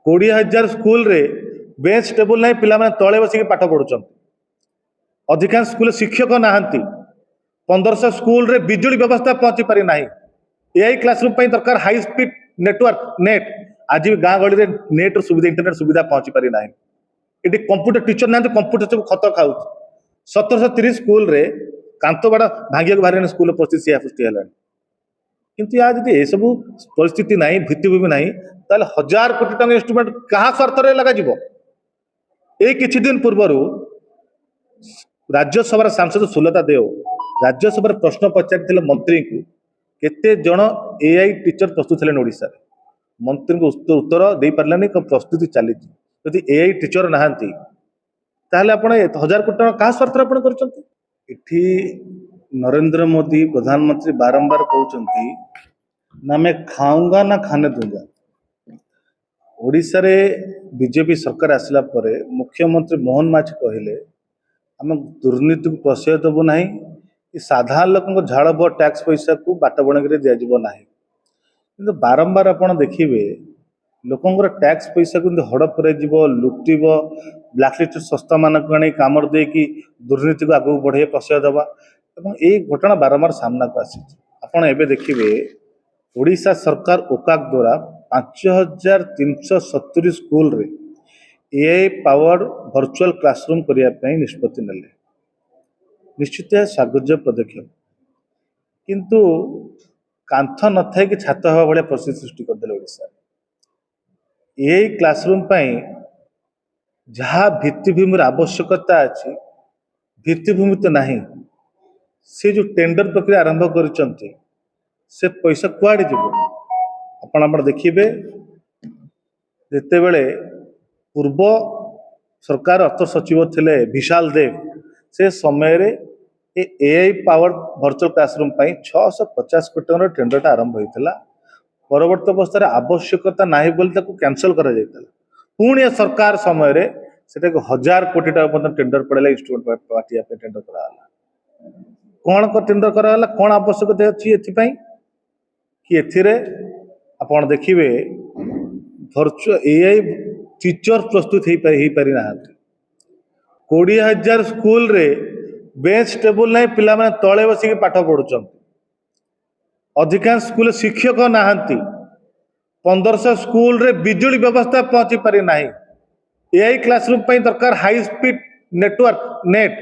20,000 school रे bench table नहीं पिला तले बसिक पाठ पढ़ुं। अधिकांश स्कूल शिक्षक नहांती। 1500 स्कूल रे बिजुली व्यवस्था पहुंची पारि ना। एआई क्लासरूम दरकार हाई स्पीड नेटवर्क नेट। आज भी गाँ गली में नेट सुविधा इंटरनेट सुविधा पहुंची पारि ना। ये कंप्यूटर टीचर ना कंप्यूटर सब खत खाऊ। 1730 स्कूल रे कांत बाड़ भांगिया बाहर स्कूल परिस्थिति सृष्टि है। किंतु आज यदि सब परिस्थिति ना भित्तिभूमि ना ताल 1000 कोटी टंका इन्वेस्टमेंट क्या स्वार्थ लगा ये किछि दिन पूर्वर राज्यसभा सांसद सुलता देव राज्यसभा प्रश्न पचारि मंत्री को केते जन एआई टीचर प्रस्तुत थे ओडिशा रे। मंत्री को उत्तर दे पारलानी प्रस्तुति चली। यदि एआई टीचर नहांती ताहले आपण 1000 कोटी टंका क्या स्वार्थ आपण करछंती। इठी नरेंद्र मोदी प्रधानमंत्री बारंबार कहते ना मैं खाऊंगा ना खाने दूंगा। ओडिशा रे बीजेपी सरकार आसला परे मुख्यमंत्री मोहन माझी कहले आम दुर्नीति को प्रश्रय देवु ना। साधारण लोक झाड़ बुआ टैक्स पैसा को बाट बणगी दिज्व ना। कि बारंबार आप देखिए लोकंर टैक्स पैसा को हड़प कर लुटिब ब्लाकलिस्ट संस्था मानक आनी काम देकी दुर्नीति को आगू बढ़े प्रश्रय देवा ये घटना बारंबार सामना को आसी। आपड़ एवं देखिए ओडिशा सरकार ओकाक द्वारा 5370 स्कूल रे एआई पावर्ड वर्चुअल क्लासरूम करने निष्पत्ति नेले। निश्चित स्वागत पदक्षेप किंतु कांथ न था कि छात हवा भाया परिस्थिति सृष्टि करदे ओडिशा। एआई क्लासरूम जहाँ भित्तिभूमि आवश्यकता अच्छी भित्तिभूमि तो नहीं। से जो टेंडर प्रक्रिया आरंभ कर से पैसा कुआड़े जीव आपण देखिए जिते बड़े पूर्व सरकार अर्थ सचिव थे विशाल देव से समय एआई पावर वर्चुअल क्लासरूम 650 कोटी टंका टेंडर आरंभ होता। परवर्त अवस्था आवश्यकता ना कैंसल कर पुणी सरकार समय से 1000 कोटी टंका टेंडर पड़ेगा इंस्ट्रूमेंट बांटिया टेंडर कराला। कौन को टेंडर कराला कौन आवश्यकता अच्छी एथि कि एथिरे आपण देखिए वर्चुअल एआई टीचर प्रस्तुत हो पारि ना। 20,000 स्कूल रे बेंच टेबुल नहीं पिला तले बसिक पाठ पढ़ुं। अधिकांश स्कूल शिक्षक नहांती। 1500 स्कूल रे बिजुली व्यवस्था पहुंची पारि ना। एआई क्लासरूम दरकार हाई स्पीड नेटवर्क नेट।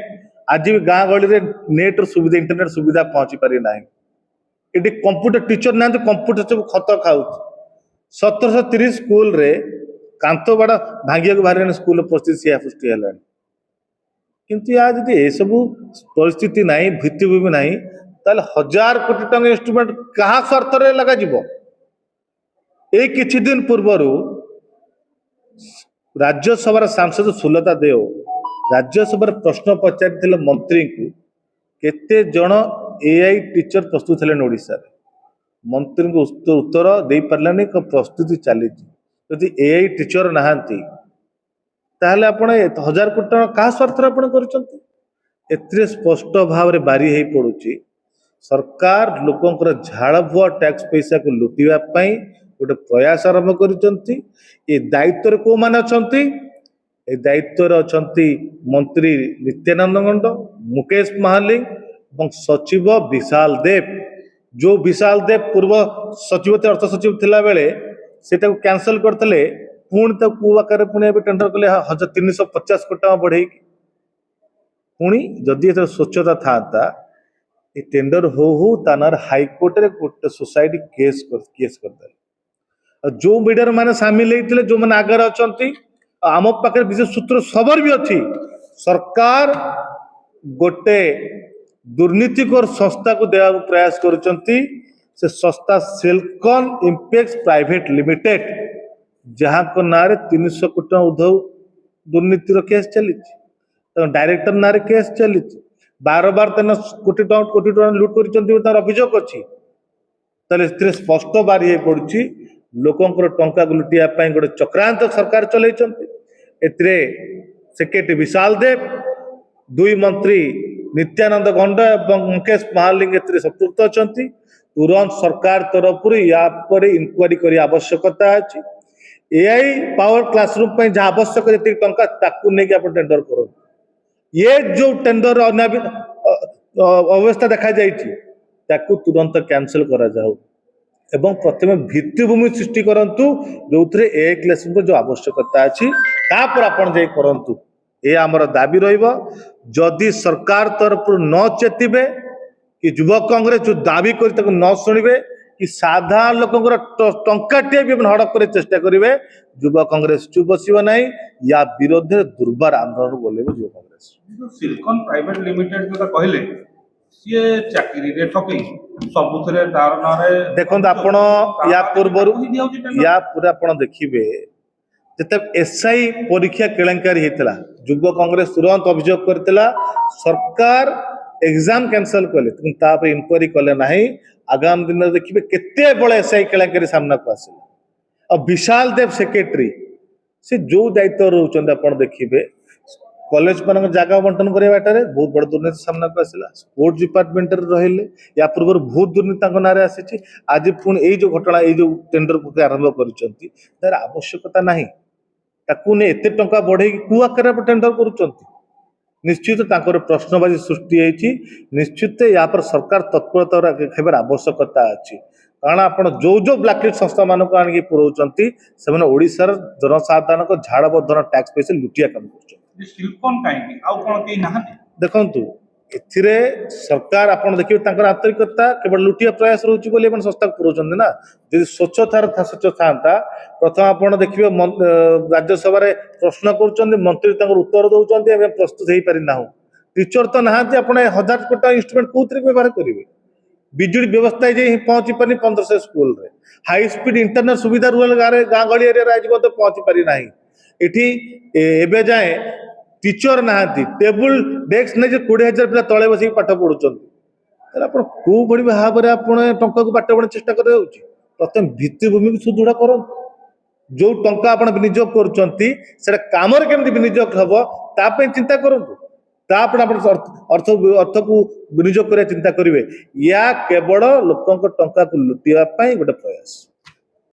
आज भी गाँ गली में नेट सुविधा इंटरनेट सुविधा पहुंची पारि ना। ये कंप्यूटर टीचर ना कंप्यूटर सब खत खाऊ। 1730 स्कूल रे कांत बाड़ भांगिया बाहर स्कूल परिस्थिति सृष्टि है। किंतु आज यदि ये सब परिस्थिति ना भित्तिभूमि ना ताल 1000 कोटी टंका इन्वेस्टमेंट क्या स्वार्थ लगा ये किछि दिन पूर्वर राज्यसभा सांसद सुलता देव राज्यसभा प्रश्न पचारि मंत्री को केते जन एआई टीचर प्रस्तुत थे ओडिशा रे। मंत्री को उत्तर दे पारलानी प्रस्तुति चली। यदि एआई टीचर नहांती ताहले आपण 1000 कोटी टंका क्या स्वार्थ आपण करछंती। एथिरे स्पष्ट भाव में बारी हो पड़ुची सरकार लोकंकर झाड़ बुआ टैक्स पैसा को लुटिबा पई गोटे प्रयास आरंभ करिसंती। ए दायित्व को मान अछंती ए दायित्व अछंती मंत्री नित्यानंद गंड मुकेश महालिंग और सचिव विशाल देव। जो विशाल देव पूर्व सचिव थे अर्थ सचिव थिला बेले सेटा को कैंसल करते पुणी तक आकार पुणी टेंडर कले 1350 कोटी टंका बढ़े पुणी जदि स्वच्छता था ये टेंडर हो तानार हाईकोर्ट रे गोटे सोसाइटी केस करदे। जो मीडिया माने सामिल होते जो मैंने आगे अच्छा आम पाखे विशेष सूत्र खबर भी अच्छी सरकार गोटे दुर्नीतिकर संस्था को देवा प्रयास करुचंती। से संस्था सेल्कन इंपेक्स प्राइवेट लिमिटेड जहाँ को ना 300 कोटी उद्धव दुर्नीतिर केस चली डायरेक्टर ना केस चली 12 कोटी टंका लुट कर अभियोग अच्छी। स्पष्ट बारी पड़ी लोकंर टंका लुटिया गोटे चक्रांत सरकार चल सेक्रेटरी विशाल देव 2 मंत्री नित्यानंद गंड और मुकेश महालिंग संपृक्त अच्छा। तुरंत सरकार तरफ या इंक्वारी कर आवश्यकता अच्छी। एआई पावर क्लासरूम पे जहाँ आवश्यक जी टंका ताकू नहीं आप टेंडर करो ये जो टेंडर अवस्था देखा जाकू तुरंत कैंसल करा जाऊ एवं प्रथम भित्तिभूमि सृष्टि करंतु जो एआई क्लासरूम जो आवश्यकता अच्छी तापर आपण जाई करंतु ये आमर दाबी रहिबो जदि सरकार तरफ न चेतिबे कि युव कांग्रेस जो दाबी कर न शुणे कि साधारण लोकंर टंकाटे भी हड़प कर चेष्टा करेंगे युव कांग्रेस चुप बस ना या विरोध में दुर्बार आंदोलन बोले युव कांग्रेस सिलिकॉन प्राइवेट लिमिटेड जो कहले सी चाकरी रे ठकई सबुथरे तार नारे देखो आपण या पूर्व या पूरा आपण देखिबे जते एसआई परीक्षा केलेंकारी हेतला युव कांग्रेस तुरंत अभियोग करथिला सरकार एग्जाम कैंसल कले तापर इंक्वारी कले नाही आगाम दिन में देखिए केते बड़े एसआई केलेंकारी सामना को आसिला और विशाल देव सेक्रेटरी से जो दायित्व रोचंद आपण देखिबे कॉलेज मान जगह बंटन करे बाटे बहुत बड़ दुर्नीति सामना को आसिला स्पोर्ट्स डिपार्टमेंट रहिले या पूर्व बहुत दुर्नीति नारे आसी आज पुणी ये जो घटना ये जो टेंडर को आरंभ करिसंती तार आवश्यकता नहीं ताकू ने एते टंका बढ़े कु आकार टेंडर करुचंती निश्चित तांकर प्रश्नबाजी सृष्टि होती निश्चित या पर सरकार तत्परता खेबार आवश्यकता अच्छी कारण आपण जो जो ब्लैकलिस्ट संस्था मान को आनिक पुरौचंती से ओडिशार जनसाधारण को झाड़ बर्धन टैक्स पैसे लुटिया काम कर सिलिकॉन काहे आउ कोन केही नाहंती देखंतु एथिरे सरकार आपण देखिबे तांकर आंतरिकता केवल लुटिया प्रयास रहउची बोली अपन संस्था पुरौचंती ना यदि स्वच्छतार स्वच्छ थांता प्रथम आपण देखिबे राज्यसभा रे प्रश्न करूचंती मंत्री तांकर उत्तर दउचंती एवं प्रस्तुत हेई पारि नाहु टीचर तो नाहांती आपण 1000 कोटी इंस्ट्रूमेंट कोथरे व्यवहार करिवे बिजुली व्यवस्था जे पहुंची पारि 1500 स्कूल रे हाई स्पीड इंटरनेट सुविधा रूरल गाँ गली एरिया आज पहुंची पारि नाही एठी एबे जाए टीचर नाहांती टेबुल डेस्क नहीं 20,000 पिला तले बस पाठ पढ़ुंट आप भाव में आप टंका को बाट बड़ा चेष्टा कर प्रथम भित्तिभूमि को सुदृढ़ कर जो टंका आप विनियोग कर काम विनियोग हम ताप चिंता करूँ तापर अर्थ अर्थ को विनियोग कर चिंता करेंगे या केवल लोक टंका को लुटिया गोटे प्रयास।